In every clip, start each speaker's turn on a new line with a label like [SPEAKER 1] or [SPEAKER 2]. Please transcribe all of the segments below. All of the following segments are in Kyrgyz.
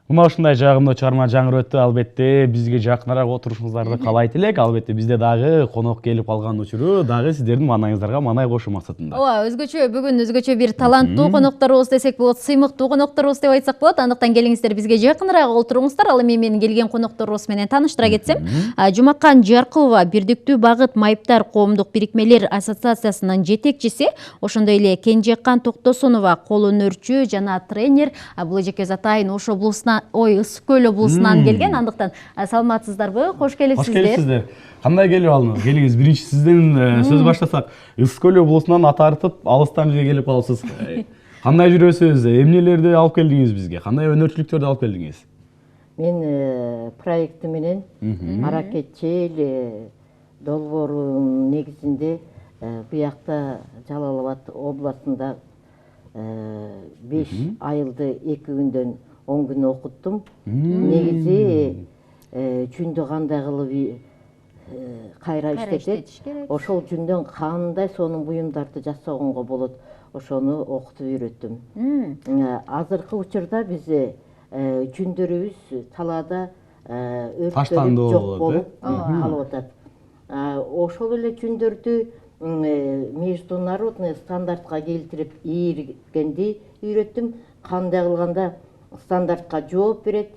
[SPEAKER 1] Мына ушундай жагымдуу чыгарма жаңырып өттү. Албетте бизге жакыныраак отурушуңуздарды каалайт элек. Албетте бизде дагы конок келип калган учуру дагы сиздердин маанайыңыздарга маанай кошуу максатында.
[SPEAKER 2] Ооба, бүгүн өзгөчө бир таланттуу конокторубуз десек болот, сыймыктуу конокторубуз деп айтсак болот. Андыктан келиңиздер бизге жакыныраак отуруңуздар. Ал эми мен келген конокторубуз менен тааныштыра кетсем, Жумакан Жаркылова Бирдиктүү багыт майыптар коомдук бирикмелер ассоциациясынын жетекчиси, ошондой эле Кенжекан Токтосунова кол өнөрчү жана тренер. Бул эжеке Атайын Ош облусунан, Ысык көл облусунан келген. Андыктан саламатсыздарбы? Кош келипсиздер.
[SPEAKER 1] Кош келипсиздер. Кандай келип алдыңыз? Келиңиз, биринчи сизден сөз баштасак. Ысык көл облусунан ат тартып, алыстан жерге келип калыпсыз. Кандай жүрөсүз? Эмнелерди алып келдиңиз бизге? Кандай өнөрчүлүктөрдү алып келдиңиз?
[SPEAKER 3] Мен проекти менен Аракет Чел долбоорунун негизинде буякта Жалал-Абад областында 5 айылды 2 күндөн 10 күн окуттум. Негизи жүндү кандай кылып кайра иштетет, ошол жүндөн кандай сонун буюмдарды жасаганга болот, ошону окутуп үйрөттүм. Азыркы учурда биз жүндөрүбүз талаада өрттөнүп жок болуп калып атат. Ошол эле жүндөрдү международный стандартка келтирип ийиргенди үйрөттүм. Кандай кылганда стандартка жооп берет.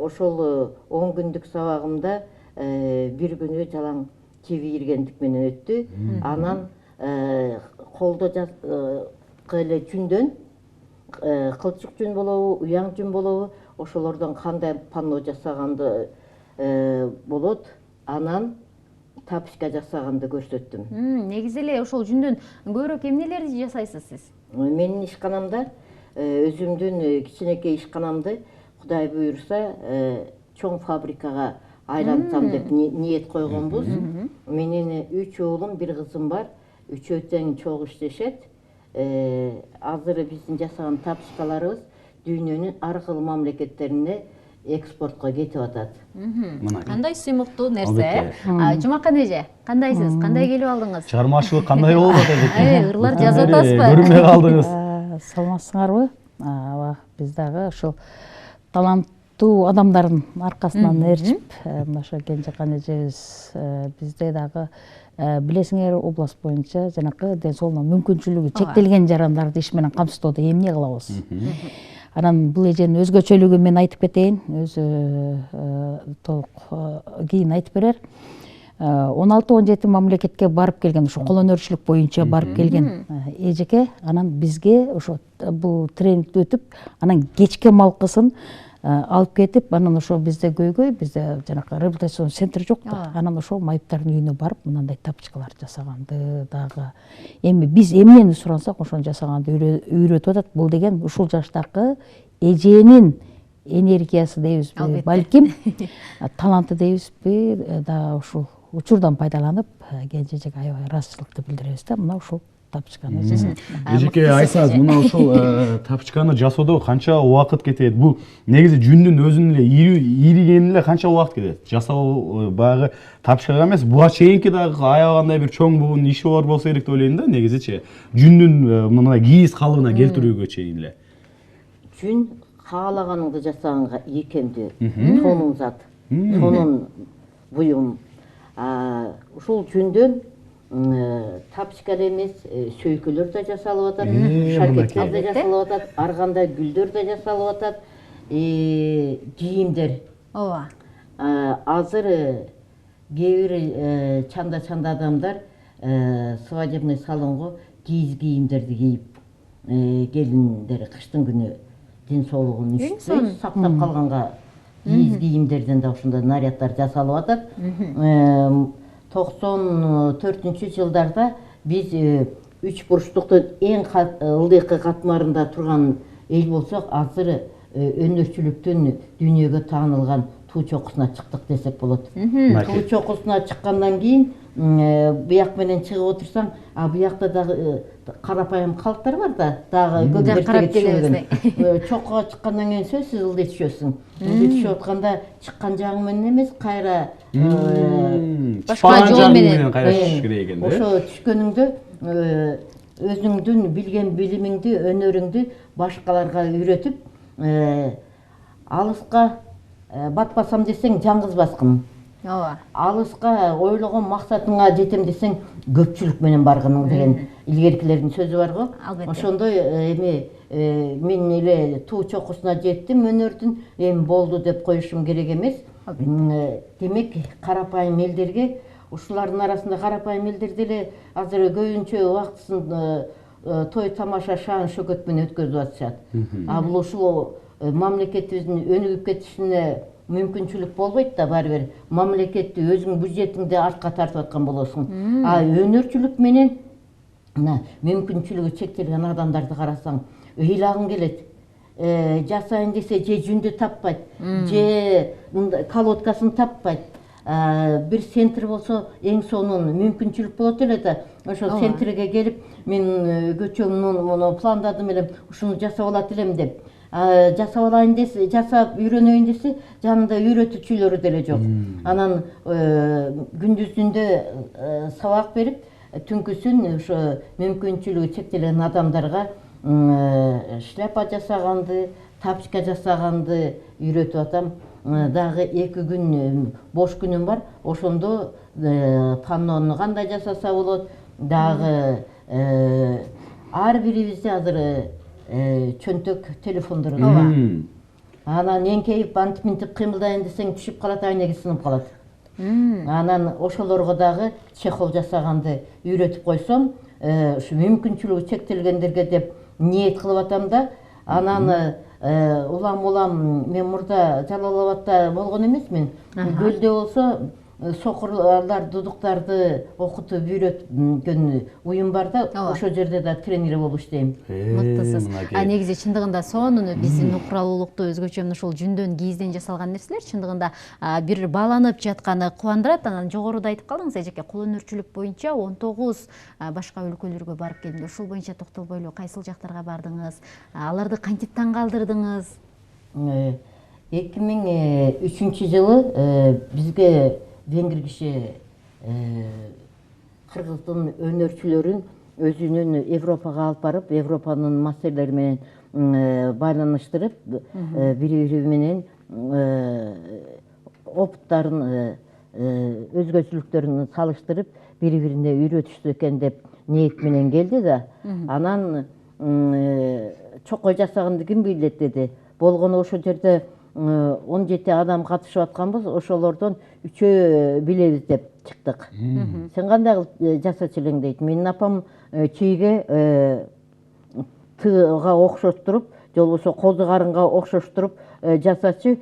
[SPEAKER 3] Ошол 10 күндүк сабагымда бир күнү жалаң чиби ийиргендик менен өттү. Анан колдо эле жүндөн кылчык жүн болобу, уяң жүн болобу, ошолордон кандай панно жасаганды болот. Анан тапочка жасаганды көрсөттүм.
[SPEAKER 2] Негизи эле ошол жүндөн көбүрөөк эмнелерди жасайсыз сиз?
[SPEAKER 3] Менин ишканамда өзүмдүн кичинекей ишканамды Кудай буйруса чоң фабрикага айлантсам деп ниет койгонбуз. Менин 3 уулум, 1 кызым бар. Үчөө тең чогуу иштешет. Азыр биздин жасаган тапочкаларыбыз дүйнөнүн ар кыл мамлекеттерине экспортко кетип атат.
[SPEAKER 2] Кандай сыймыктуу нерсе. Жумакан эже, кандайсыз? Кандай келип алдыңыз?
[SPEAKER 1] Чыгармачылык кандай болуп атат?
[SPEAKER 2] Ырлар жазып атасызбы?
[SPEAKER 1] Көрүнбөй калдыңыз.
[SPEAKER 4] Саламатсыңарбы? Биз дагы ушул таланттуу адамдардын аркасынан ээрчип, мына ошо Кенжекан эжебиз бизде дагы билесиңер, область боюнча жанакы ден соолугуна мүмкүнчүлүгү чектелген жарандарды иш менен камсыздоодо эмне кылабыз? Анан бул эженин өзгөчөлүгүн мен айтып кетейин, өзү толук кийин айтып берер. 16-17 мамлекетке барып келген, ошо кол өнөрчүлүк боюнча барып келген эжеке. Анан бизге ошо бул тренингди өтүп, анан кечке малкысын алып кетип, анан ошо бизде көйгөй, бизде жанакы реабилитацион центр жок да. Анан ошо майыптардын үйүнө барып, мындай тапочкалар жасаганды дагы. Эми биз эмнени сурансак, ошону жасаганды үйрөтүп атат. Бул деген ушул жаштагы эженин энергиясы дейбизби, балким таланты дейбизби, да ушул учурдан пайдаланып, кенжежек аябай ыраазычылыкты билдиребиз да. Мына ушул тапочканы жасап.
[SPEAKER 1] Эжеке, айтсаңыз, мына ушул тапочканы жасоодо канча убакыт кетет? Бул негизи жүндүн өзүнүн эле ийригенине эле канча убакыт кетет? Жасоо баягы тапочкага эмес, буга чейинки дагы аябагандай бир чоң буун иши бар болсо керек деп ойлойм да, негизичи. Жүндүн мындай кийиз калыбына келтирүүгө чейин эле.
[SPEAKER 3] Жүн каалаганыңды жасаганга ийкемдүү, сонун зат, сонун буюм. Ушул жүндөн тапочка эмес, сөйкөлөр да жасалып атат, шаркеттер да жасалып атат, ар кандай гүлдөр да жасалып атат, кийимдер.
[SPEAKER 2] Ооба.
[SPEAKER 3] Азыр кээ бир чанда адамдар свадебный салонго кийиз кийимдерди кийип, келиндер кыштын күнү ден соолугун üşүтпөй сактап калганга кийиз кийимдерден да ушундай наряддар жасалып атат. 94-жылдарда биз 3 бурчтуктун эң ылдыйкы катмарында турган эл болсок, азыр өнөрчүлүктүн дүйнөгө таанылган туу чокусуна чыктык десек болот. Туу чокусуна чыккандан кийин буяк менен чыгып отурсаң, буякта дагы карапайым калктар бар да, дагы көп карап келебиз. Чоккуга чыккандан кийин сөзсүз ылдый түшөсүң. Ылдый түшүп атканда чыккан жагың менен эмес, кайра
[SPEAKER 2] башка жол менен
[SPEAKER 1] кайра түшүш керек экен да.
[SPEAKER 3] Ошо түшкөнүңдө өзүңдүн билген билимиңди, өнөрүңдү башкаларга үйрөтүп, алыска батпасам десең жаңгыз баскын.
[SPEAKER 2] ооба
[SPEAKER 3] Алыска ойлогон максатыңа жетем десең көпчүлүк менен баргының деген илгеркилердин сөзү бар го.
[SPEAKER 2] Албетте.
[SPEAKER 3] Ошондой эми мен эле туу чокусуна жеттим өнөрдүн, эми болду деп коюшум керек эмес. Демек карапайым элдерге, ушулардын арасында карапайым элдер деле азыр көбүнчө убактысын той тамаша шаан шөкөт менен өткөзүп атышат. Бул ушул мамлекетибиздин өнүгүп кетишине мүмкүнчүлүк болбойт да, баары бир мамлекетти өзүң бюджетиңди артка тартып аткан болосуң. Өнөрчүлүк менен мына мүмкүнчүлүгү чектелген адамдарды карасаң ыйлагың келет. Жасайын десе же жүндү таппайт, же колодкасын таппайт. Бир центр болсо эң сонун мүмкүнчүлүк болот эле да. Ошол центрге келип, мен көчөмдү муну пландадым элем, ушуну жасап алат элем деп. Жасап алайын десе, жасап үйрөнөйүн десе, жанында үйрөтүүчүлөрү деле жок. Анан күндүзүндө сабак берип, түнкүсүн ошо мүмкүнчүлүгү чектелген адамдарга шляпа жасаганды, тапочка жасаганды үйрөтүп атам. Дагы 2 күн бош күнүм бар. Ошондо паннону кандай жасаса болот. Дагы ар бирибизде азыр чөнтөк телефондор бар. Анан эңкейип антип кыймылдайын десең түшүп калат, айнеги сынып калат. Анан ошолорго дагы чехол жасаганды үйрөтүп койсом, ушу мүмкүнчүлүгү чектелгендерге деп ниет кылып атам да. Анан улам мен мурда Жалал Абадта болгон эмесмин. Көлдө болсо сокурлар, дудуктарды окутуп үйрөткөн уюм бар да, ошол жерде да тренер болуп иштейм.
[SPEAKER 2] мыктысыз. Негизи чындыгында сонуну биздин ууралуулукту өзгөчө ушул жүндөн, кийизден жасалган нерселер чындыгында бир бааланып жатканы кубандырат. Анан жогоруда айтып калдыңыз, эжеке, кол өнөрчүлүк боюнча 19 башка өлкөлөргө барып келдим. Ушул боюнча токтолбой эле кайсыл жактарга бардыңыз? Аларды кантип таң калтырдыңыз?
[SPEAKER 3] 2003 жылы бизге венгр киши кыргыздын өнөрчүлөрүн өзүнүн Европага алып барып, Европанын масселери менен байланыштырып, бири-бири менен опыттарын, өзгөчөлүктөрүн салыштырып, бири-бирине үйрөтүштү экен деп ниет менен келди да. Анан чокой жасаганды ким билет деди. Болгону ошол жерде 17 адам катышып атканбыз, ошолордон 3 билебиз деп чыктык. Сен кандай кылып жасачу элең дейт. Менин апам чийге тыга окшоштуруп, же болбосо козу карынга окшоштуруп жасачу.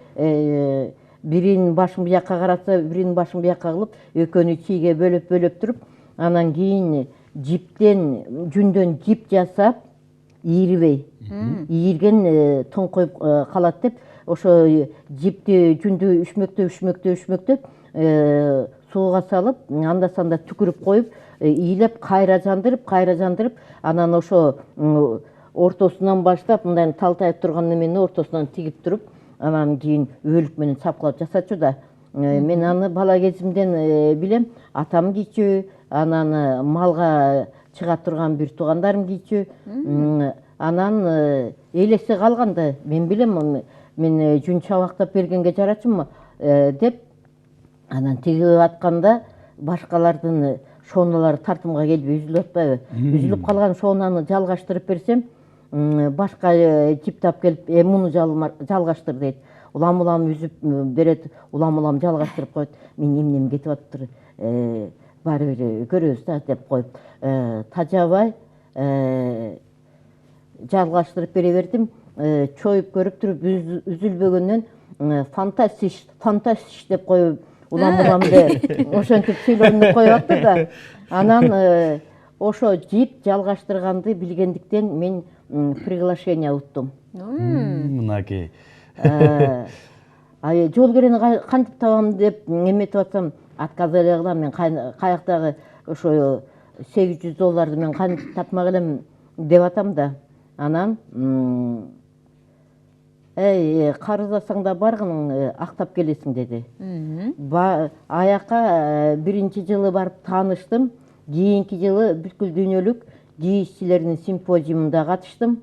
[SPEAKER 3] Биринин башын бияка караса, биринин башын бияка кылып, экөөнү чийге бөлөп туруп, анан кийин жүндөн жип жасап, ийрибей. Ийирген тоңкоюп калат деп, ошо жипти жүндү үшмөктөп сууга салып, анда-санда түкүрүп коюп, ийлеп кайра жандырып, анан ошо ортосунан баштап, мындай талтайып турган немени ортосунан тигип туруп, анан кийин өөлүк менен чапкылап жасачу да. Мен аны бала кезимден билем. Атам кийчү, анан малга чыга турган бир туугандарым кийчү. Анан элеси калганды. Мен билем, мен жүн чабактап бергенге жарачумбу деп, анан тигип атканда башкалардын шоналары тартымга келбей үзүлүп атпайбы? Үзүлүп калган шонаны жалгаштырып берсем, башка жип тап келип, муну жалгаштыр дейт. Улам үзүп берет, улам жалгаштырып коет. Мен эмнем кетип атыптыр, баары бир көрөбүз да деп коюп, тажабай жалгаштырып бере бердим. Чоюп көрүп туруп үзүлбөгөндөн фантастиш деп коюп, улам деп ошентип сүйлөнүп коюп атты да. Анан ошо жип жалгаштырганды билгендиктен мен приглашение уттум.
[SPEAKER 1] Мынакей.
[SPEAKER 3] Жол керени кантип табам деп эметип атсам, отказ эле кылам. Мен каяктагы ошо $800 мен кантип тапмак элем деп атам да. Анан карыздасаң да баргын, актап келесиң деди. Аяка биринчи жылы барып тааныштым. Кийинки жылы бүткүл дүйнөлүк кийизчилердин симпозиумунда катыштым.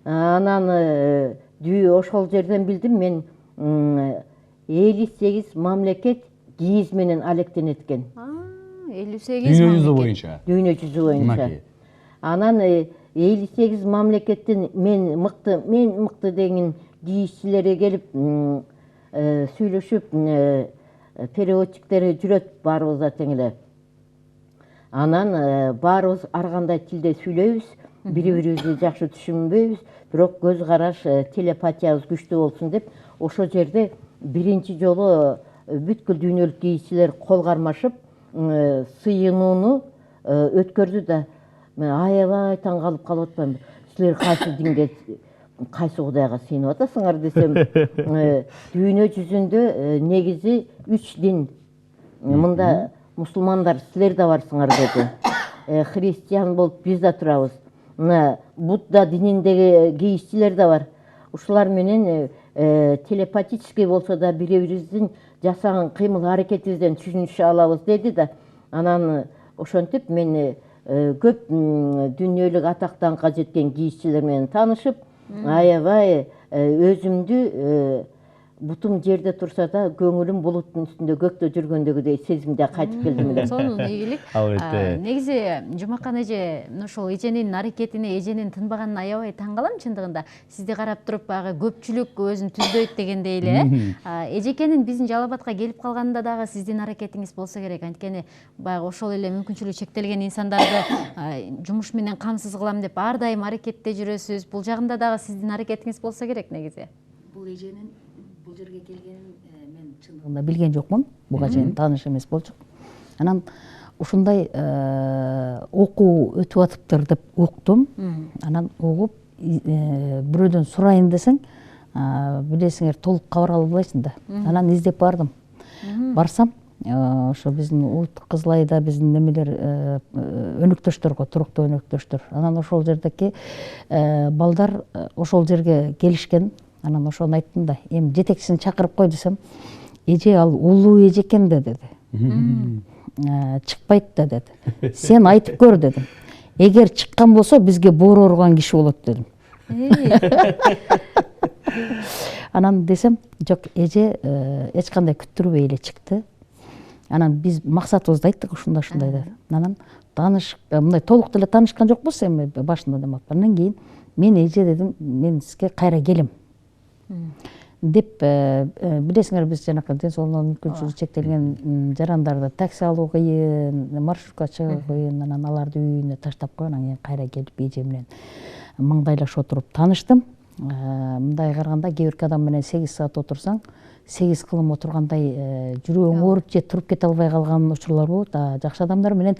[SPEAKER 3] Анан ошол жерден билдим мен 58 мамлекет кийиз менен алектенет экен.
[SPEAKER 2] 58
[SPEAKER 1] Дүйнө жүзү
[SPEAKER 2] мамлекет.
[SPEAKER 1] боюнча.
[SPEAKER 3] Дүйнө жүзү боюнча.
[SPEAKER 1] Мынакей.
[SPEAKER 3] Анан 58 мамлекеттен мен мыкты деген кийизчилери келип сүйлөшүп переводчиктери жүрөт баарыбызга тең эле. Анан баарыбыз ар кандай тилде сүйлөйбүз, бири-бирибизди жакшы түшүнбөйбүз, бирок көз караш телепатиябыз күчтүү болсун деп ошол жерде биринчи жолу бүткүл дүйнөлүк кийизчилер кол кармашып сыйынууну өткөрдү да мен аябай таң калып атпаймынбы. Силер кайсы динге, кайсы кудайга сыйынып атасыңар десем, дүйнө жүзүндө негизи 3 дин. Мында мусулмандар силер да барсыңар деди. Христиан болуп биз да турабыз. Мына Будда дининдеги кийизчилер да бар. Ушулар менен телепатический болсо да бири-бирибиздин жасаган кыймыл аракетибизден түшүнүшө алабыз деди да. Анан ошентип мен көп дүйнөлүк атактанга жеткен кийизчилер менен таанышып, аябай өзүмдү бутум жерде турса да көңүлүм булуттун үстүндө көктө жүргөндөгүдөй сезимде кайтып келдим эле.
[SPEAKER 2] Сонун ийгилик.
[SPEAKER 1] Албетте.
[SPEAKER 2] Негизи Жумакан эже ошол эженин аракетине, эженин тынбаганына аябай таң калам чындыгында. Сизди карап туруп баягы көпчүлүк өзүн түздөйт дегендей эле. Эжекенин биздин Жалал Абадка келип калганда дагы сиздин аракетиңиз болсо керек. Анткени баягы ошол эле мүмкүнчүлүгү чектелген инсандарды жумуш менен камсыз кылам деп ар дайым аракетте жүрөсүз. Бул жагында дагы сиздин аракетиңиз болсо керек негизи.
[SPEAKER 4] Бул эженин бул жерге келгенин мен чындыгында билген жокмун. Буга чейин тааныш эмес болчук. Анан ушундай окуу өтүп атыптыр деп уктум. Анан угуп бирөөдөн сурайын десең, билесиңер толук кабар ала албайсың да. Анан издеп бардым. Барсам, ошо биздин улуттук Кызыл Айда биздин немелер өнөктөштөр го, туруктуу өнөктөштөр. Анан ошол жердеки балдар ошол жерге келишкен. Анан ошону айттым да, эми жетекчисин чакырып кой десем, эже ал улуу эже экен да деди. Чыкпайт да деди. Сен айтып көр дедим. Эгер чыккан болсо бизге боору урган киши болот дедим. Анан десем, жок, эже эч кандай күттүрбөй эле чыкты. Анан биз максатыбызды айттык ушундай деди. Анан мындай толук деле таанышкан жокпуз эми башында демеп. Андан кийин мен эже дедим, мен сизге кайра келем деп, билесиңер биз жанакы ден соолугунун мүмкүнчүлүгү чектелген жарандарды такси алуу кыйын, маршрутка чыгуу кыйын. Анан аларды үйүнө таштап коюп, анан кийин кайра келип эже менен маңдайлашып отуруп тааныштым. Мындай караганда кээ бир адам менен 8 саат отурсаң, 8 кылым отургандай жүрөгүң ооруп же туруп кете албай калган учурлар болот. Жакшы адамдар менен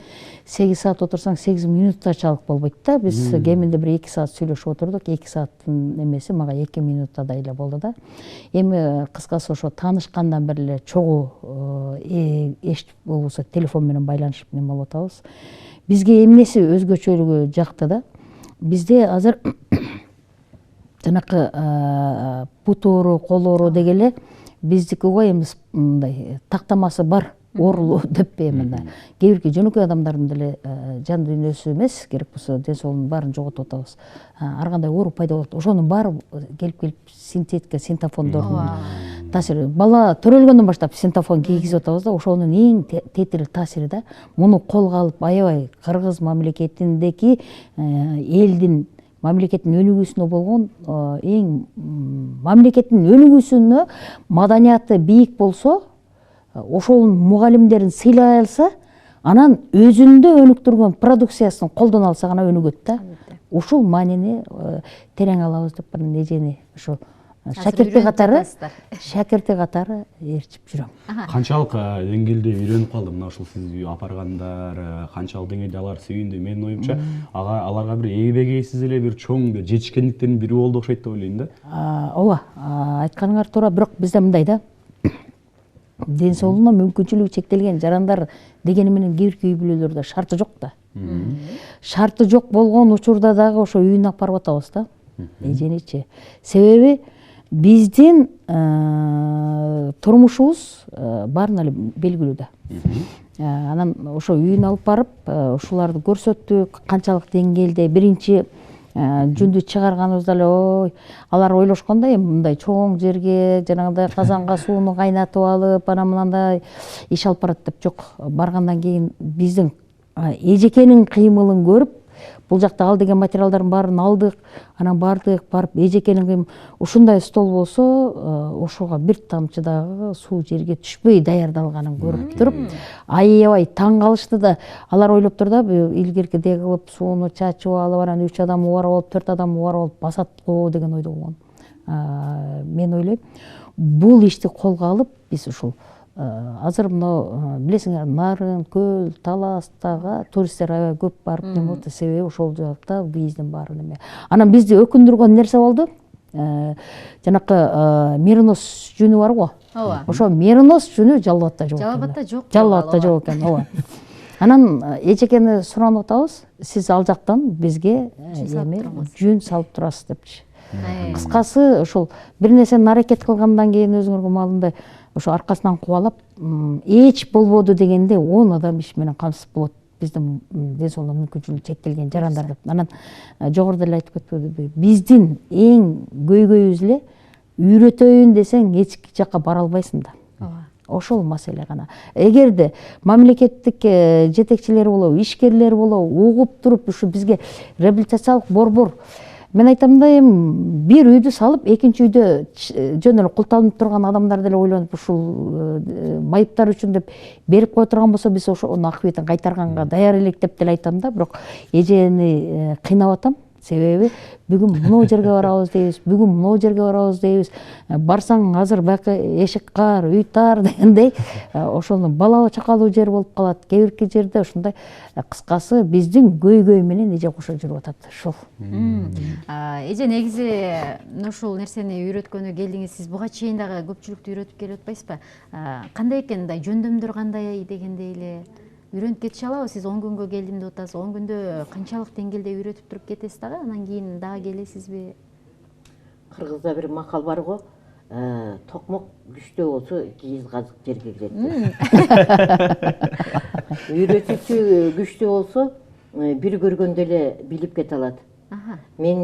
[SPEAKER 4] 8 саат отурсаң 8 минутта чалык болбойт да. Биз кеминде бир 2 саат сүйлөшүп отурдук. 2 сааттын эмеси мага 2 минуттадай эле болду да. Эми кыскасы ошо таанышкандан бери эле чогуу эч болбосо телефон менен байланышып неме болуп атабыз. Бизге эмнеси өзгөчөлүгү жакты да. Бизде азыр жанакы бут оору, кол оору дегеле биздики го эми мындай тактамасы бар оорулуу деп эми да. Кээ бирки жөнөкөй адамдардын деле жан дүйнөсү эмес, керек болсо ден соолугун баарын жоготуп атабыз. Ар кандай оору пайда болот. Ошонун баары келип синтетика, синтофондордун таасири. Бала төрөлгөндөн баштап синтофон кийгизип атабыз да, ошонун эң тетирүү таасири да. Муну колго алып аябай Кыргыз мамлекетиндеки элдин мамлекеттин өнүгүүсүнө болгон эң мамлекеттин өнүгүүсүнө маданияты бийик болсо, ошонун мугалимдерин сыйлай алса, анан өзүндө өнүктүргөн продукциясын колдоно алса гана өнүгөт да. Ушул маанини терең алабыз деп анан эжени ошо шакирти катары ээрчип жүрөм.
[SPEAKER 1] Канчалык деңгээлде үйрөнүп калды мына ушул сиз апаргандар, канчалык деңгээлде алар сүйүндү. Менин оюмча, аларга бир эбегейсиз эле бир чоң жетишкендиктердин бири болду окшойт деп ойлойм да.
[SPEAKER 4] Ооба, айтканыңар туура, бирок бизде мындай да. Ден соолугуна мүмкүнчүлүгү чектелген жарандар дегени менен кээ бирки үй бүлөлөрдө шарты жок да. Шарты жок болгон учурда дагы ошо үйүнө алып барып атабыз да. Эженичи. Себеби биздин турмушубуз баарын эле белгилүү да. Анан ошо үйүнө алып барып, ушуларды көрсөттүк, канчалык деңгээлде биринчи жүндү чыгарганыбызда эле ой алар ойлошкон да эми мындай чоң жерге жанагындай казанга сууну кайнатып алып анан мынандай иш алып барат деп жок. Баргандан кийин биздин эжекенин кыймылын көрүп бул жакта ал деген материалдардын баарын алдык, анан бардык, барып эжекенин кыймыл ушундай стол болсо ошого бир тамчы дагы суу жерге түшпөй даярдалганын көрүп туруп аябай таң калышты да. Алар ойлоп тур да илгеркидей кылып сууну чачып алып анан 3 адам убарып алып 4 адам убарып алып басат го деген ойдо болгон. Мен ойлойм бул ишти колго алып биз ушул азыр мына билесиңер Нарын, Көл, Таластага туристтер аябай көп барып неме болот. Себеби ошол жакта биздин баары неме. Анан бизди өкүндүргөн нерсе болду. Жанакы Меринос жүнү бар го.
[SPEAKER 2] Ооба.
[SPEAKER 4] Ошо Меринос жүнү Жалал абадта жок.
[SPEAKER 2] Жалал абадта жок.
[SPEAKER 4] Жалал абадта жок экен, ооба. Анан эжекени суранып атабыз. Сиз ал жактан бизге эме жүн салып турасыз депчи. Кыскасы ошол бир нерсени аракет кылгандан кийин өзүңөргө маалымдай ошо аркасынан кубалап эч болбоду дегенде 10 адам иш менен камсыз болот. Биздин ден соолук мүмкүнчүлүгү чектелген жарандар деп. Анан жогоруда эле айтып кетпедиби? Биздин эң көйгөйүбүз эле үйрөтөйүн десең эч жакка бара албайсың да. Ошол маселе гана. Эгерде мамлекеттик жетекчилер болобу, ишкерлер болобу угуп туруп ушу бизге реабилитациялык борбор мен айтам да эми бир үйдү салып, экинчи үйдө жөн эле култалынып турган адамдар деле ойлонуп ушул майыптар үчүн деп берип кое турган болсо биз ошонун акыбетин кайтарганга даяр элек деп деле айтам да. Бирок эжени кыйнап атам. Себеби бүгүн мынау жерге барабыз дейбиз, бүгүн мынау жерге барабыз дейбиз. Барсаң азыр бака эшик кар, үй тар дегендей ошону балалуу чакалуу жер болуп калат. Кээ бирки жерде ушундай кыскасы биздин көйгөй менен эже кошо жүрүп атат. Ушул.
[SPEAKER 2] Эже негизи ушул нерсени үйрөткөнү келдиңиз. Сиз буга чейин дагы көпчүлүктү үйрөтүп келип атпайсызбы? Кандай экен мындай жөндөмдөр кандай дегендей эле үйрөнүп кетише алабы? Сиз 10 күнгө келдим деп атасыз. 10 күндө канчалык деңгээлде үйрөтүп туруп кетесиз дагы? Анан кийин дагы келесизби?
[SPEAKER 3] Кыргызда бир макал бар го. Токмок күчтүү болсо кийиз казык жерге кирет. Үйрөтүүчү күчтүү болсо бир көргөндө эле билип кете алат. Мен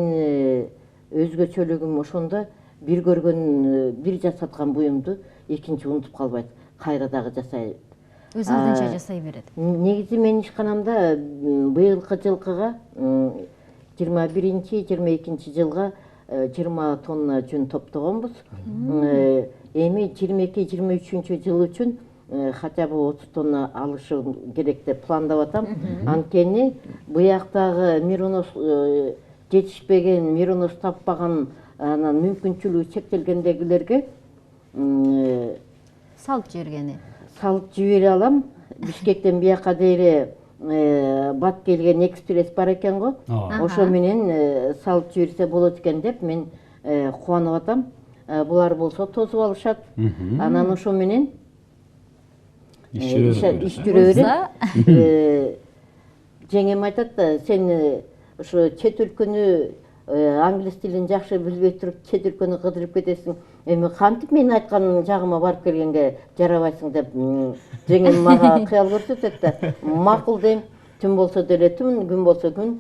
[SPEAKER 3] өзгөчөлүгүм ошондо бир көргөн бир жасаткан буюмду экинчи унутуп калбайт. Кайра дагы жасайт.
[SPEAKER 2] Өз алдынча жасай берет.
[SPEAKER 3] Негизи менин ишканамда быйылкы жылкыга 21-22 жылга 20 тонна жүн топтогонбуз. Эми 22-23 жыл үчүн хотя бы 30 тонна алышым керек деп пландап атам. Анткени буяктагы Меринос жетишпеген, Меринос таппаган, анан мүмкүнчүлүгү чектелгендегилерге
[SPEAKER 2] Салып жибергени.
[SPEAKER 3] Салып жибере алам. Бишкектен бияка дейре бат келген экспресс бар экен го. Ошо менен салып жиберсе болот экен деп мен кубанып атам. Булар болсо тосуп алышат. Анан ошо менен иш жүрө берет. Жеңем айтат да, сен ошо чет өлкөнү англис тилин жакшы билбей туруп чет өлкөнү кыдырып кетесиң. Эми кантип мен айткан жагыма барып келгенге жарабайсың деп жеңем мага кыял көрсөтөт да. Макул дейм. Түн болсо деле түн, күн болсо күн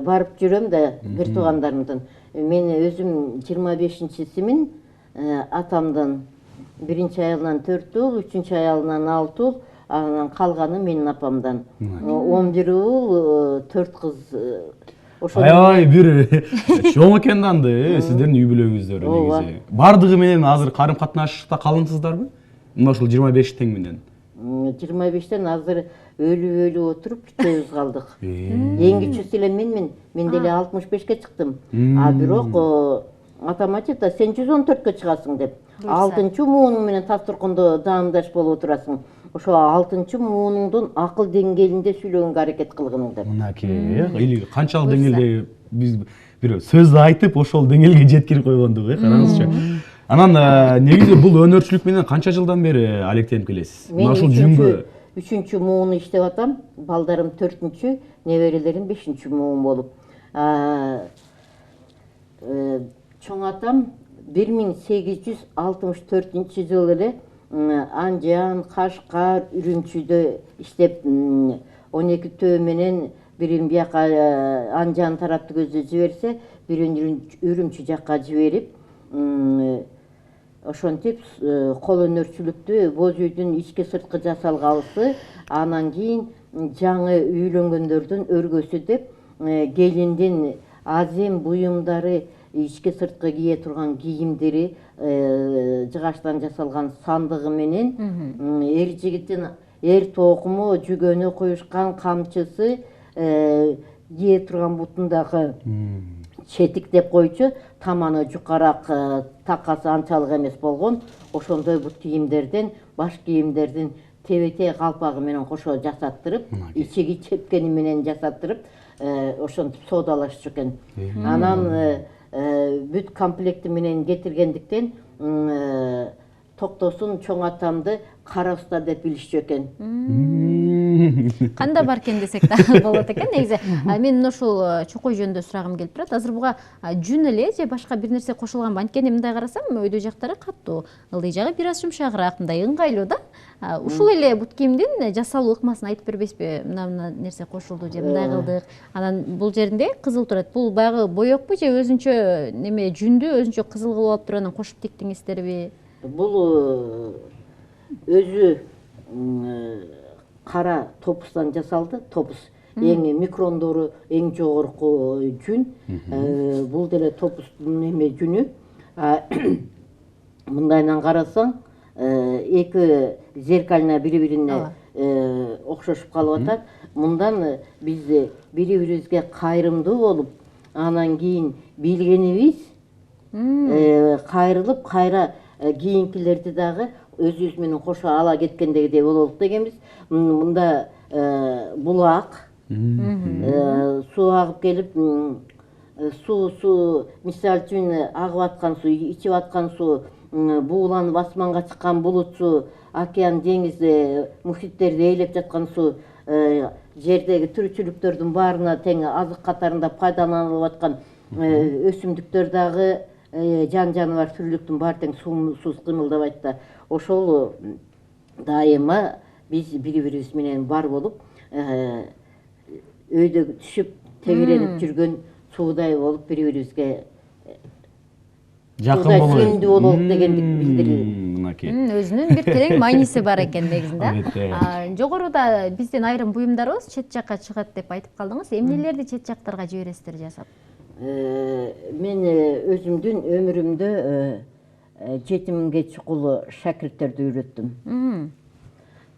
[SPEAKER 3] барып жүрөм да бир туугандарымдын. Мен өзүм 25-симин атамдын биринчи аялынан 4 уул, үчүнчү аялынан 6 уул, анан калганы менин апамдан 11 уул, 4 кыз.
[SPEAKER 1] Аябай бир чоң экен да анда сиздердин үй бүлөңүздөр негизи. Бардыгы менен азыр карым катнашта калыңсыздарбы? Мына ушул 25 тең менен. 25тен
[SPEAKER 3] азыр өлүп отуруп үчөөбүз калдык. Эң кичүүсү эле менмин. Мен деле 65-ке чыктым. Бирок атам айтат да, сен 114-кө чыгасың деп. 6-чы муунуң менен таптыркондо даамдаш болуп отурасың. Ошо 6-чы муунуңдун акыл деңгээлинде сүйлөгөнгө аракет кылгының деп.
[SPEAKER 1] Мынакей, канчалык деңгээлде биз бир сөз айтып, ошол деңгээлге жеткирип койгондук, караңызчы. Анан негизи бул өнөрчүлүк менен канча жылдан бери алектенип келесиз?
[SPEAKER 3] Мына ушул жүнгө 3-чү мууну иштеп атам. Балдарым 4-чү, неберелерим 5-чү муун болуп. Чоң атам 1864 жылы эле Анжан, Кашкар, Үрүмчүдө иштеп 12 төө менен бирин бияка Анжан тарапты көздөй жиберсе, бирин Үрүмчү жакка жиберип, ошентип кол өнөрчүлүктү боз үйдүн ички сырткы жасалгабысы, анан кийин жаңы үйлөнгөндөрдүн өргөсү деп келиндин азем буюмдары, ички сырткы кие турган кийимдери, жыгачтан жасалган сандыгы менен эр жигиттин эр токуму, жүгөнү куюшкан камчысы, кие турган бутундагы четик деп койчу, таманы жукарак, такасы анчалык эмес болгон, ошондой бут кийимдерден, баш кийимдердин тебете калпагы менен кошо жасаттырып, ичиги чепкени менен жасаттырып, ошентип соодалашчу экен. Анан бүт комплекти менен кетиргендиктен Токтосун чоң атамды кара уста деп билишчү экен.
[SPEAKER 2] Канда бар экен десек да болот экен негизи. Мен ушул чокой жөнүндө сурагым келип турат. Азыр буга жүн эле же башка бир нерсе кошулганбы? Анткени мындай карасам, өйдө жактары каттуу, ылдый жагы бир аз жумшагыраак, мындай ыңгайлуу да. Ушул эле бут кийимдин жасалуу ыкмасын айтып бербейсизби? Мына нерсе кошулду же мындай кылдык. Анан бул жеринде кызыл турат. Бул баягы боекпу же өзүнчө неме жүндү өзүнчө кызыл кылып алып туруп анан кошуп тиктиңиздерби?
[SPEAKER 3] Бул өзү кара топустан жасалды. Топус эң микрондору эң жогорку жүн. Бул деле топустун эме жүнү. Мындайынан карасаң, эки зеркально бири-бирине окшошуп калып атат. Мындан биз бири-бирибизге кайрымдуу болуп, анан кийин билгенибиз кайрылып, кайра кийинкилерди дагы өзүбүз менен кошо ала кеткендегидей бололук дегенбиз. Мында булак, суу агып келип, суу мисалы үчүн агып аткан суу, ичип аткан суу, бууланып асманга чыккан булут суу, океан, деңиз, мухиттерди ээлеп жаткан суу, жердеги тиричиликтөрдүн баарына тең азык катарында пайдаланылып аткан өсүмдүктөр дагы, жан жаныбар түрлүктүн баары тең суусуз кыймылдабайт да. Ошол дайыма биз бири-бирибиз менен бар болуп, өйдө түшүп тегеренип жүргөн суудай болуп бири-бирибизге
[SPEAKER 1] жакын болобуз.
[SPEAKER 3] Сүйүндүү бололук дегенди билдирилет.
[SPEAKER 2] Өзүнүн бир терең мааниси бар экен негизинде. Жогоруда биздин айрым буюмдарыбыз чет жакка чыгат деп айтып калдыңыз. Эмнелерди чет жактарга жибересиздер жасап?
[SPEAKER 3] Мен өзүмдүн өмүрүмдө 7000ге чукул шакирттерди үйрөттүм.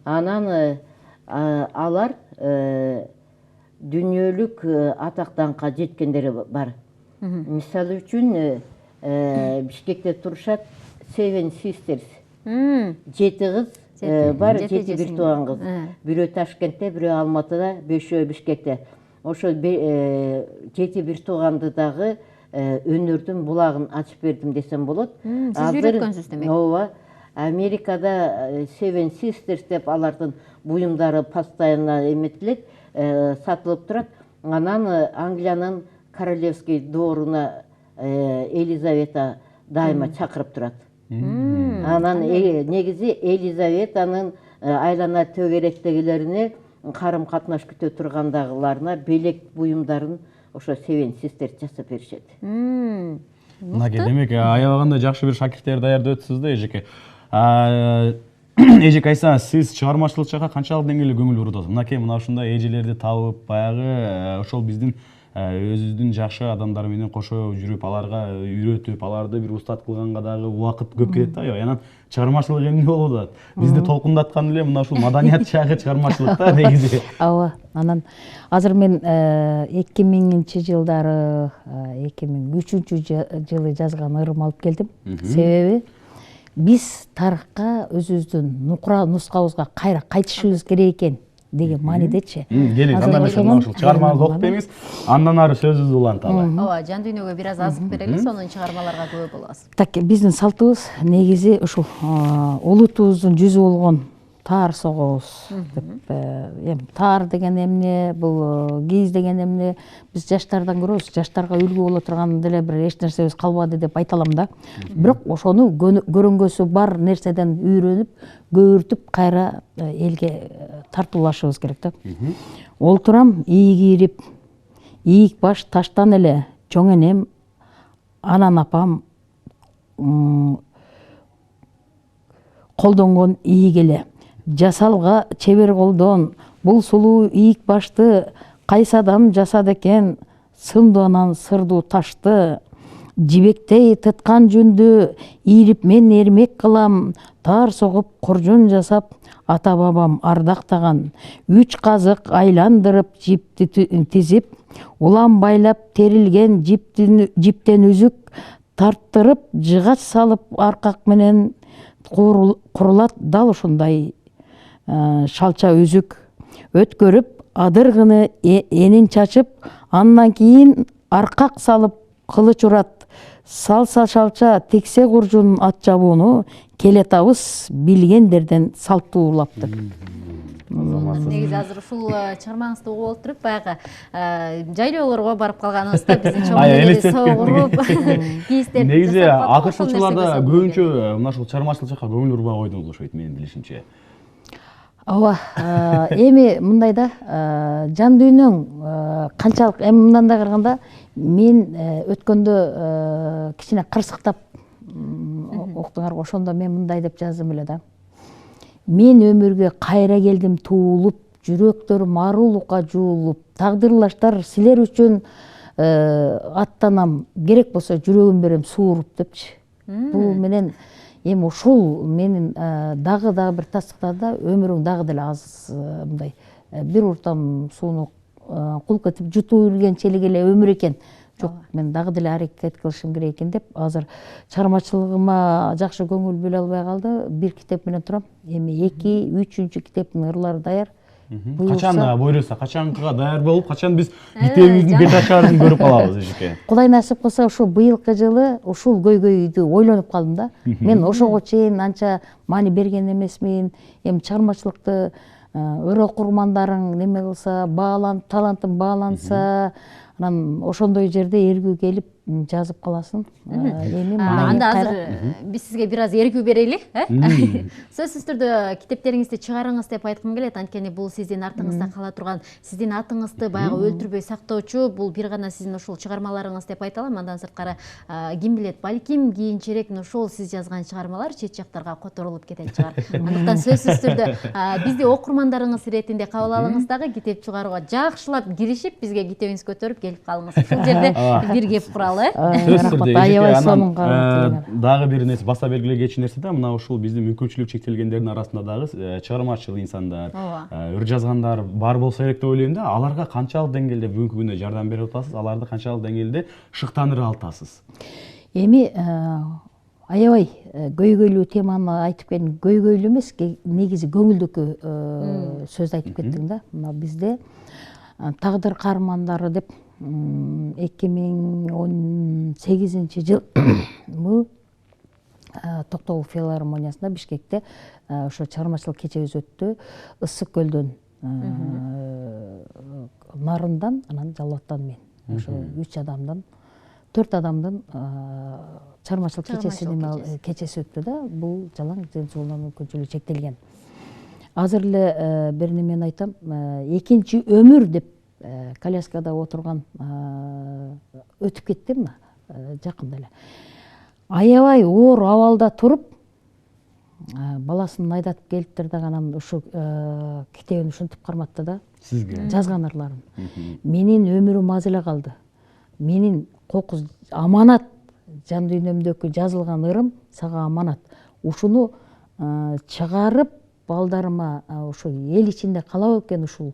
[SPEAKER 3] Анан алар дүйнөлүк атак-даңкка жеткендери бар. Мисалы үчүн Бишкекте турушат Seven Sisters. 7 кыз бар, 7 бир тууган кыз. Бирөө Ташкентте, бирөө Алматыда, 5-өө Бишкекте. Ошо 7 бир тууганды дагы өнөрдүн булагын ачып бердим десем болот.
[SPEAKER 2] Сиз үйрөткөнсүз демек.
[SPEAKER 3] Ооба. Америкада Seven Sisters деп алардын буюмдары постоянно эметилет, сатылып турат. Анан Англиянын королевский дворуна Елизавета дайыма чакырып турат. Анан негизи Елизаветанын айлана төгеректегилерине карым катнаш күтө тургандагыларына белек буюмдарын ошо Seven Sisters жасап беришет.
[SPEAKER 1] Мынаке, демек аябаганда жакшы бир шакирттер даярдөтсүз да, эжеке. Эжеке айтсаңыз, сиз чыгармачылык жакка канчалык деңгээлде көңүл бурутасыз? Мынакей мына ушундай эжелерди табып, баягы ошол биздин өзүбүздүн жакшы адамдар менен кошо жүрүп, аларга үйрөтүп, аларды бир устат кылганга дагы убакыт көп кетет да. Анан чыгармачылык эмне болуп атат? Бизди толкундаткан эле мына ушул маданият жагы чыгармачылык да негизи.
[SPEAKER 4] Ооба. Анан азыр мен 2000-жылдары 2003-жылы жазган ырым алып келдим. Себеби биз тарыхка өзүбүздүн нукура нускабызга кайра кайтышыбыз керек экен деген маанидечи.
[SPEAKER 1] Келиңиз, андан ошол чыгармаңызды окуп бериңиз, андан ары сөзүбүздү уланталы.
[SPEAKER 2] Ооба, жан дүйнөгө бир аз азык берели, сонун чыгармаларга күбө болобуз.
[SPEAKER 4] Так, биздин салтыбыз негизи ушул улутубуздун жүзү болгон таар согобуз деп. Эми таар деген эмне, бул кийиз деген эмне, биз жаштардан көрөбүз. Жаштарга үлгү боло турган деле бир эч нерсебиз калбады деп айта алам да. Бирок ошону көрөнгөсү бар нерседен үйрөнүп, көөртүп кайра элге тартуулашыбыз керек да. Олтурам ийик ийрип, ийик баш таштан эле чоң энем, анан апам колдонгон ийик эле. Жасалга чебер колдон, бул сулуу ийик башты кайсы адам жасады экен, сымдуу анан сырдуу ташты. Жибектей тыткан жүндү ийрип мен эрмек кылам, таар согуп куржун жасап ата бабам ардактаган. 3 казык айландырып жипти тизип, улам байлап терилген жиптен үзүк тарттырып, жыгач салып аркак менен курулат дал ушундай шалча үзүк. Өткөрүп адыргыны энин чачып, андан кийин аркак салып кылыч урат. Салса шалча тексе куржун ат жабууну, келетабыз билгендерден салттуулап деп.
[SPEAKER 2] Негизи азыр ушул чыгармаңызды угуп отуруп, баягы жайлоолорго барып калганыбызда биздин чоң энелери согуруп, кийиздерди
[SPEAKER 1] негизи акыркылчыларда көбүнчө мына ушул чыгармачылык жакка көңүл бурбай койду болушойт менин билишимче.
[SPEAKER 4] Ооба, эми мындай да, жан дүйнөң канчалык, эми мындан да караганда мен өткөндө кичине кырсыктап уктуңарбы, ошондо мен мындай деп жаздым эле да. Мен өмүргө кайра келдим туулуп, жүрөктөрүм арулукка жуулуп, тагдырлаштар силер үчүн аттанам, керек болсо жүрөгүм берем сууруп депчи. Бул менен эми ушул менин дагы бир тастыктады, өмүрүң дагы деле аз мындай бир уртам сууну кулк этип жутуу үргенчелик эле өмүр экен. Жок, мен дагы деле аракет кылышым керек экен деп, азыр чыгармачылыгыма жакшы көңүл бөлө албай калды. Бир китеп менен турам. Эми 2, 3-чү китептин ырлары даяр.
[SPEAKER 1] Качан буйруса, качанкыга даяр болуп, качан биз китебибиздин бет ачарын көрүп калабыз эжеке.
[SPEAKER 4] Кудай насип кылса, ушул быйылкы жылы ушул көйгөйдү ойлонуп калдым да. Мен ошого чейин анча маани берген эмесмин. Эми чыгармачылыкты өр окурмандарың неме кылса, талантың бааланса, анан ошондой жерде эргүү келип жазып каласың.
[SPEAKER 2] Анда азыр биз сизге бир аз эргүү берели, сөзсүз түрдө китептериңизди чыгарыңыз деп айткым келет. Анткени бул сиздин артыңызда кала турган, сиздин атыңызды баягы өлтүрбөй сактоочу, бул бир гана сиздин ушул чыгармаларыңыз деп айта алам. Андан сырткары ким билет, балким кийинчерээк ушул сиз жазган чыгармалар чет жактарга которулуп кетет чыгар. Андыктан сөзсүз түрдө бизди окурмандарыңыз иретинде кабыл алыңыз дагы, китеп чыгарууга жакшылап киришип, бизге китебиңиз көтөрүп келип калыңыз. Ушул жерде бир кеп куралы.
[SPEAKER 1] Дагы бир нерсе баса белгилегечи нерсе да, мына ушул биздин мүмкүнчүлүк чектелгендердин арасында дагы чыгармачыл инсандар, ыр жазгандар бар болсо керек деп ойлойм да. Аларга канчалык деңгээлде бүгүнкү күндө жардам берип атасыз, аларды канчалык деңгээлде шыктандыра атасыз?
[SPEAKER 4] Эми аябай көйгөйлүү теманы айтып келдим. Көйгөйлүү эмес, негизи көңүлдүккө сөздү айтып кеттиң да. Мына бизде тагдыр каармандары деп 2018 жыл Токтогул филармониясында Бишкекте ошо чыгармачылык кечебиз өттү. Ысык көлдөн нарындан, анан Жалбаттан мен. Ошо 3 адамдан, 4 адамдын чыгармачылык кечеси өттү да. Бул жалаң ден соолугуна мүмкүнчүлүгү чектелген. Азыр эле бир немени айтам. Экинчи өмүр деп коляскада отурган өтүп кетти мына жакында эле. Аябай оор абалда туруп, баласын айдатып келиптир да, анан ушу китебин ушинтип карматты да. Сизге жазган ырларын. Менин өмүрүм аз эле калды. Менин кокус аманат, жан дүйнөмдөгү жазылган ырым сага аманат. Ушуну чыгарып балдарыма ушу эл ичинде кала экен ушул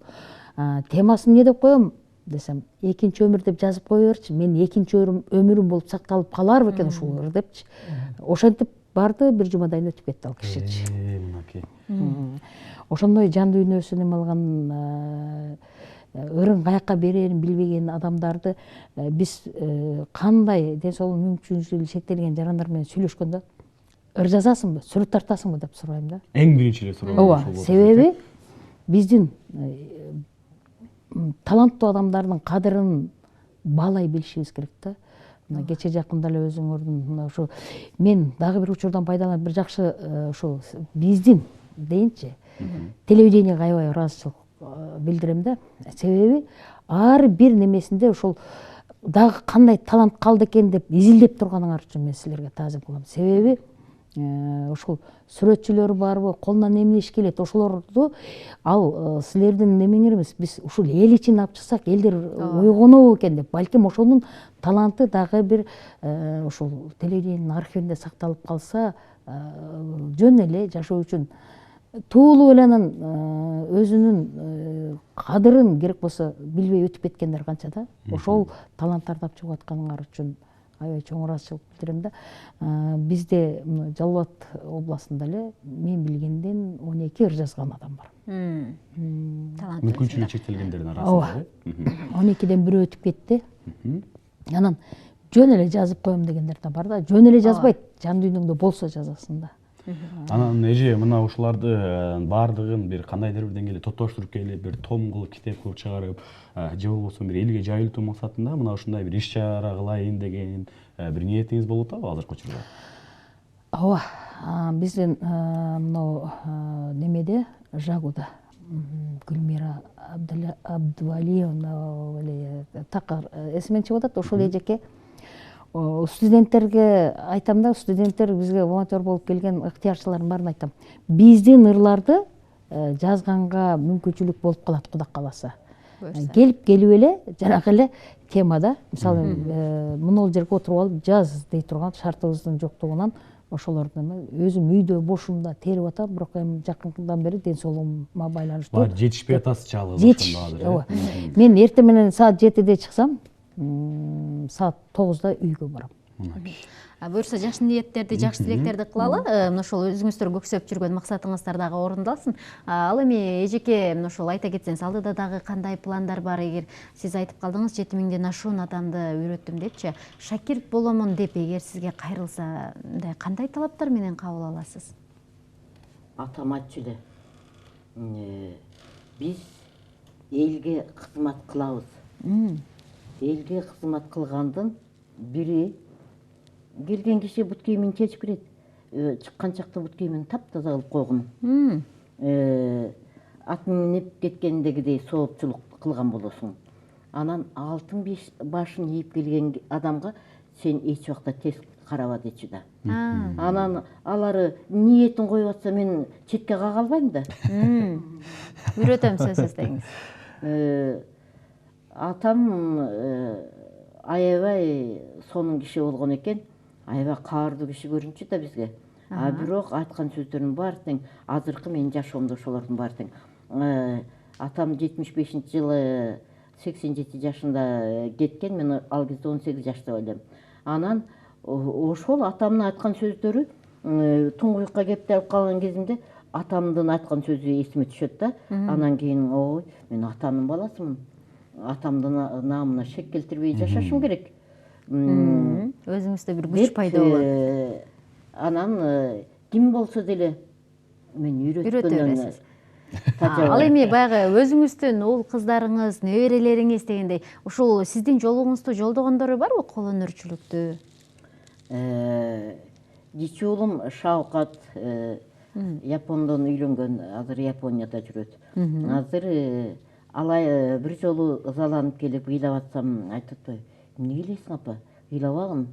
[SPEAKER 4] темасын эмне деп коем десем, экинчи өмүр деп жазып кое берчи. Мен экинчи өмүрүм болуп сакталып каларбы экен ушул ыр депчи. Ошентип барды, бир жумадан өтүп кетти ал кишичи. Ошондой жан дүйнөсүн эме алган, ырын каяка берерин билбеген адамдарды биз кандай ден соолугу мүмкүнчүлүгү чектелген жарандар менен сүйлөшкөндө ыр жазасыңбы, сүрөт тартасыңбы деп сурайм да.
[SPEAKER 1] Эң биринчи эле суроо.
[SPEAKER 4] Ооба, себеби биздин таланттуу адамдардын кадырын баалай билишибиз керек да. Мына кече жакында эле өзүңөрдүн мына ушу мен дагы бир учурдан пайдаланып бир жакшы ушу биздин дейинчи телевидениеге аябай ыраазычылык билдирем да. Себеби ар бир немесинде ушул дагы кандай талант калды экен деп изилдеп турганыңар үчүн мен силерге таазим кылам. Себеби ушул сүрөтчүлөр барбы, колунан эмне иш келет, ошолорду ал силердин немеңер эмес, биз ушул эл ичин алып чыксак, элдер ойгонобу экен деп, балким ошонун таланты дагы бир ушул телевидениенин архивинде сакталып калса, жөн эле жашоо үчүн туулуп эле анан өзүнүн кадырын керек болсо билбей өтүп кеткендер канча да. Ошол таланттарды алып чыгып атканыңар үчүн аябай чоң ыраазычылык билдирем да. Бизде Жалал Абад областында эле мен билгенден 12 ыр жазган адам бар.
[SPEAKER 2] Талант.
[SPEAKER 1] Мүмкүнчүлүгү чектелгендердин арасында.
[SPEAKER 4] 12ден бирөө өтүп кетти. Анан жөн эле жазып коем дегендер да бар да. Жөн эле жазбайт, жан дүйнөңдө болсо жазасың да.
[SPEAKER 1] Анан эже мына ушуларды баардыгын бир кандайдыр бир деңгээлде топтоштуруп келип, бир том кылып, китеп кылып чыгарып, же болбосо бир элге жайылтуу максатында мына ушундай бир иш чара кылайын деген бир ниетиңиз болуп атабы азыркы учурда?
[SPEAKER 4] Ооба, биздин мынау немеде Жагуда Гүлмира Абдывалиевна эле такыр эсимен чыгып атат. Ошол эжеке студенттерге айтам да, студенттер бизге волонтер болуп келген ыктыярчылардын баарына айтам. Биздин ырларды жазганга мүмкүнчүлүк болуп калат Кудай кааласа. Келип эле жанагы эле темада, мисалы, мына жерге отуруп алып жаз дей турган шартыбыздын жоктугунан ошолордун өзүм үйдө бошумда терип атам, бирок эми жакындан бери ден соолугума байланыштуу.
[SPEAKER 1] Бар жетишпей атасыз чалгы
[SPEAKER 4] ошондо ооба. Мен эртең менен саат 7-де чыксам, саат 9-да үйгө барам.
[SPEAKER 2] Буюрса жакшы ниеттерди, жакшы тилектерди кылалы. Мына ошол өзүңүздөр көксөп жүргөн максатыңыздар дагы орундалсын. Ал эми эжеке мына ошол айта кетсеңиз, алдыда дагы кандай пландар бар? Эгер сиз айтып калдыңыз 7000ден ашуун адамды үйрөттүм депчи, шакирт боломун деп эгер сизге кайрылса, мындай кандай талаптар менен кабыл аласыз?
[SPEAKER 3] Атам айтчу эле. Биз элге кызмат кылабыз. Элге кызмат кылгандын бири келген киши бут кийимин чечип кирет. Чыккан чакта бут кийимин таптаза кылып койгон. Ат минип кеткендегидей соопчулук кылган болосуң. Анан алтын башын ийип келген адамга сен эч убакта тез караба дечи да. Анан алары ниетин коюп атса мен четке кага албайм да.
[SPEAKER 2] Үйрөтөм сөзсүз деңиз.
[SPEAKER 3] Атам аябай сонун киши болгон экен. Аябай каардуу киши көрүнчү да бизге. Бирок айткан сөздөрүнүн баары тең. Азыркы менин жашоомдо ошолордун баары тең. Атам 75-жылы 87 жашында кеткен, мен ал кезде 18 жашта элем. Анан ошол атамдын айткан сөздөрү туңгуюкка кеп алып калган кезимде атамдын айткан сөзү эсиме түшөт да. Анан кийин ой, мен атамдын баласымын. Атамдын наамына шек келтирбей жашашым керек.
[SPEAKER 2] Өзүңүздө бир күч пайда болот.
[SPEAKER 3] Анан ким болсо деле мен
[SPEAKER 2] Үйрөтө
[SPEAKER 3] үйрөткөндөн
[SPEAKER 2] бересиз. Ал эми баягы өзүңүздүн уул кыздарыңыз, неберелериңиз дегендей, ушул сиздин жолуңузду жолдогондору барбы кол өнөрчүлүктү?
[SPEAKER 3] Кичи уулум Шавкат Япондон үйлөнгөн, азыр Японияда жүрөт. Азыр алай бир жолу ызаланып келип ыйлап атсам айтып атпайбы? Эмне ыйлайсың апа? Ыйлабагын.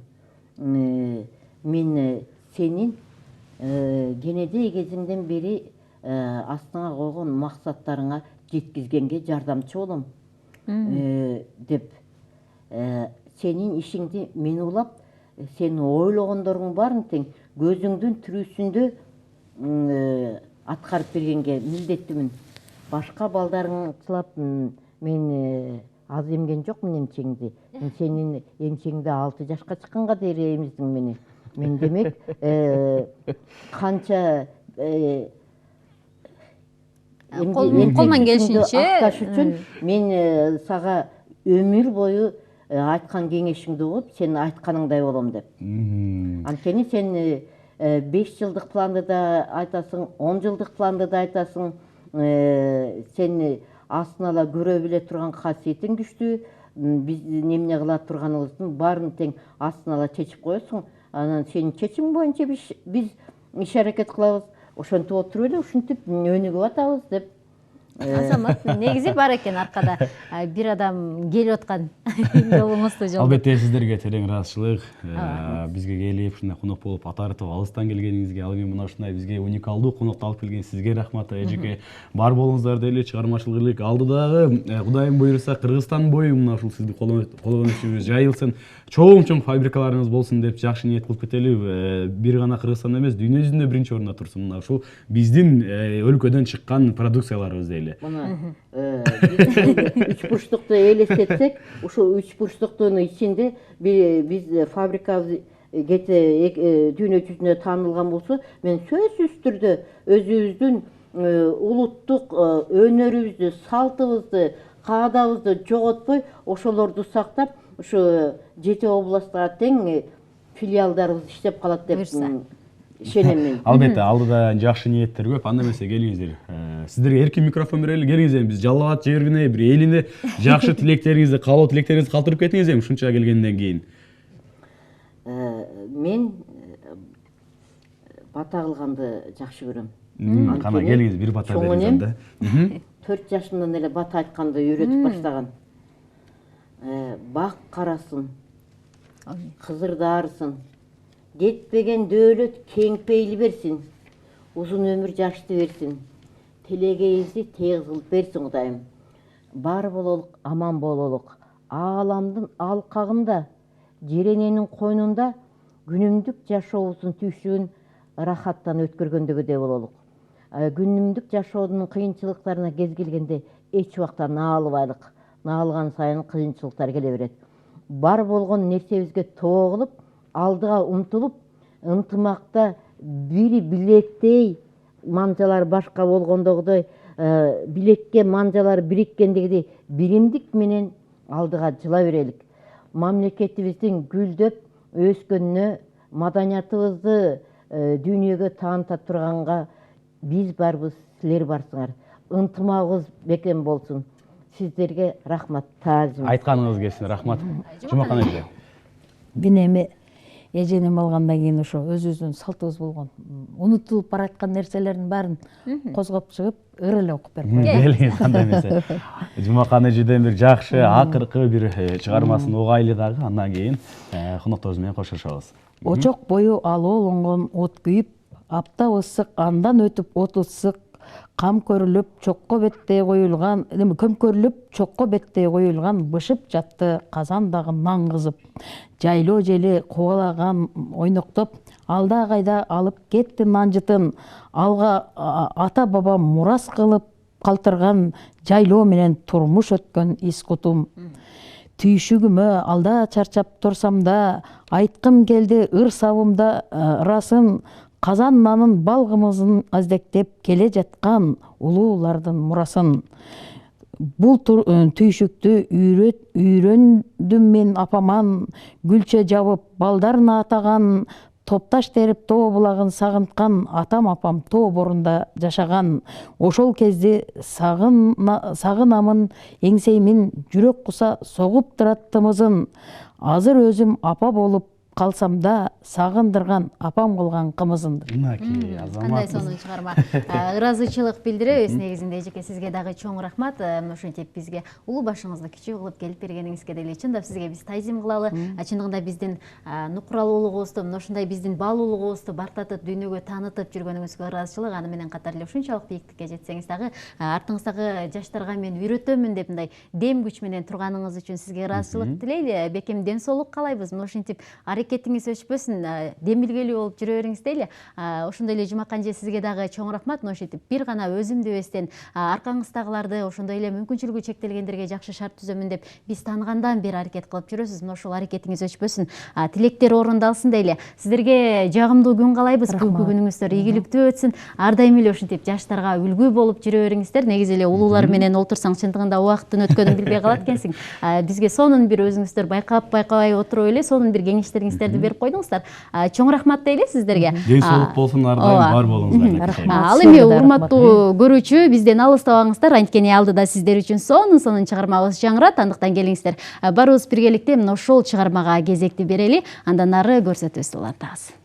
[SPEAKER 3] Мен сенин кенедей кезиңден бери астыңа койгон максаттарыңа жеткизгенге жардамчы болом деп сенин ишиңди мен улап, сени ойлогондоруң баарын тең көзүңдүн тирүүсүндө аткарып бергенге милдеттимин. Башка балдарыңчылап мен аз эмген жокмун эмчеңди. Мен сенин эмчеңди 6 жашка чыкканга дейин эмиздиң мени. Мен демек канча
[SPEAKER 2] колман келишинче
[SPEAKER 3] акташ үчүн мен сага өмүр бою айткан кеңешиңди угуп, сен айтканыңдай болом деп. Анткени сен 5 жылдық планды да айтасың, 10 жылдық планды да айтасың. Сен астын ала көре біле тұрған қасиетің күшті. Біз немене қыла тұрғанымыздың барын тең астын ала чечіп қоясың. Анан сенің чечім бойынша біз іш әрекет қылабыз. Ошентип отуруп эле ушинтип өнүгүп атабыз деп.
[SPEAKER 2] Азамат, негизи бар экен аркада бир адам келип аткан жолуңузду жолдоп.
[SPEAKER 1] Албетте сиздерге терең ыраазычылык. Бизге келип, ушундай конок болуп, атартып алыстан келгениңизге, ал эми мына ушундай бизге уникалдуу конокто алып келген сизге рахмат. Эжеке бар болуңуздар дейли, чыгармачылык элек. Алдыдагы Кудайым буйруса Кыргызстан бою мына ушул сиздин колдонуучуңуз жайылсын. Чоң фабрикаларыңыз болсун деп жакшы ниет кылып кетели. Бир гана Кыргызстанда эмес, дүйнө жүзүндө биринчи орунда турсун. Мына ушул биздин өлкөдөн чыккан продукцияларыбыз дейли.
[SPEAKER 3] Мына үч бурчтукту элестетсек, ушул үч бурчтуктун ичинде биз фабрикабыз дүйнө жүзүнө таанылган болсо, мен сөзсүз түрдө өзүбүздүн улуттук өнөрүбүздү, салтыбызды, каадабызды жоготпой, ошолорду сактап, ушу 7 областка тең филиалдарыбыз иштеп калат деп ишенем.
[SPEAKER 1] Албетте, алдыда жакшы ниеттер көп. Анда эмесе келиңиздер. Сиздерге эркин микрофон берели, келиңиздер. Биз Жалал Абад жерине бир элине жакшы тилектериңизди, каалоо тилектериңизди калтырып кетиңиз эми ушунча келгенден кийин.
[SPEAKER 3] Мен бата кылганды жакшы көрөм.
[SPEAKER 1] Кана келиңиз, бир бата бериңиз анда.
[SPEAKER 3] 4 жашымдан эле бата айтканды үйрөтүп баштаган. Бак карасын, кызырдарсын, кетпеген дөөлөт кең пейили берсин, узун өмүр жашты берсин, телегейибизди тегиз кылып берсин Кудайым. Бар бололук, аман бололук. Ааламдын алкагында, жерененин койнунда күнүмдүк жашообуздун түйшүгүн рахаттан өткөргөндөгүдөй бололук. Күнүмдүк жашоодун кыйынчылыктарына кез келгенде эч убакта наалыбайлык. Наалган сайын кыйынчылыктар келе берет. Бар болгон нерсебизге тоо кылып, алдыга умтулуп, ынтымакта бири билектей манжалар башка болгондогудой, билекке манжалар бириккендегидей биримдик менен алдыга жыла берелик. Мамлекетибиздин гүлдөп өскөнүнө, маданиятыбызды дүйнөгө тааныта турганга биз барбыз, силер барсыңар. Ынтымагыбыз бекем болсун. Сиздерге рахмат, таазим.
[SPEAKER 1] Айтканыңыз келсин, рахмат. Жумакан эже.
[SPEAKER 4] Мен эми эженим алгандан кийин ошо өзүбүздүн салтыбыз болгон унутулуп бараткан нерселердин баарын козгоп чыгып, ыр эле окуп берип коеюн.
[SPEAKER 1] Келиңиз анда эмесе. Жумакан эжеден бир жакшы, акыркы бир чыгармасын угайлы дагы, андан кийин конокторубуз менен коштошобуз.
[SPEAKER 4] Очок бою алоолонгон от күйүп, апта ысык андан өтүп от ысык, көмкөрүлүп чокко беттей коюлган бышып жатты казандагы нан кызып. Жайлоо жели кубалаган ойноктоп, алда кайда алып кетти нан жытын. Алга ата бабам мурас кылып калтырган жайлоо менен турмуш өткөн ис кутум. Түйшүгүмө алда чарчап турсам да, айткым келди ыр сабымда ырасын. Казан нанын балгымызын аздектеп келе жаткан улуулардын мурасын. Бул түйшүктү үйрөндүм мен апаман, гүлчө жабып балдарын атаган, топташ терип тоо булагын сагынткан атам апам тоо борунда жашаган. Ошол кезде сагынамын эңсеймин, жүрөк куса согуп турат тымызын. Азыр өзүм апа болуп калсам да, сагындырган апам кылган кымызын.
[SPEAKER 2] Кандай сонун чыгарма. Ыраазычылык билдиребиз негизинде эжеке, сизге дагы чоң рахмат. Ушинтип бизге улуу башыңызды кичүү кылып келип бергениңизге деле чындап сизге биз таазим кылалы. Чындыгында биздин нукуралуулугубузду, ушундай биздин баалуулугубузду бартатып дүйнөгө таанытып жүргөнүңүзгө ыраазычылык. Аны менен катар эле ушунчалык бийиктикке жетсеңиз дагы артыңыздагы жаштарга мен үйрөтөмүн деп мындай дем күч менен турганыңыз үчүн сизге ыраазычылык тилейли. Бекем ден соолук каалайбыз. Ушинтип аракетиңиз өчпөсүн, дем билгелүү болуп жүрө бериңиз дейли. Ошондой эле Жумакан эже, сизге дагы чоң рахмат. Ошентип бир гана өзүм дебестен аркаңыздагыларды, ошондой эле мүмкүнчүлүгү чектелгендерге жакшы шарт түзөмүн деп биз тааныгандан бери аракет кылып жүрөсүз. Мына ошол аракетиңиз өчпөсүн, тилектер орундалсын дейли. Сиздерге жагымдуу күн каалайбыз. Бүгүнкү күнүңүздөр ийгиликтүү өтсүн. Ар дайым эле ошентип жаштарга үлгү болуп жүрө бериңиздер. Негизи эле улуулар менен олтурсаң чындыгында убакыттын өткөнүн билбей калат экенсиң. Бизге сонун бир өзүңүздөр байкабай отуруп эле сонун бир кеңештериңиз кеңестерди берип койдуңуздар. Чоң рахмат дейли сиздерге.
[SPEAKER 1] Ден соолук болсун, ар дайым бар болуңуздар.
[SPEAKER 2] Ал эми урматтуу көрүүчү, бизден алыстабаңыздар, анткени алдыда сиздер үчүн сонун чыгармабыз жаңырат. Андыктан келиңиздер, барыбыз биргеликте мына ошол чыгармага кезекти берели, андан ары көрсөтүүбүздү улантабыз.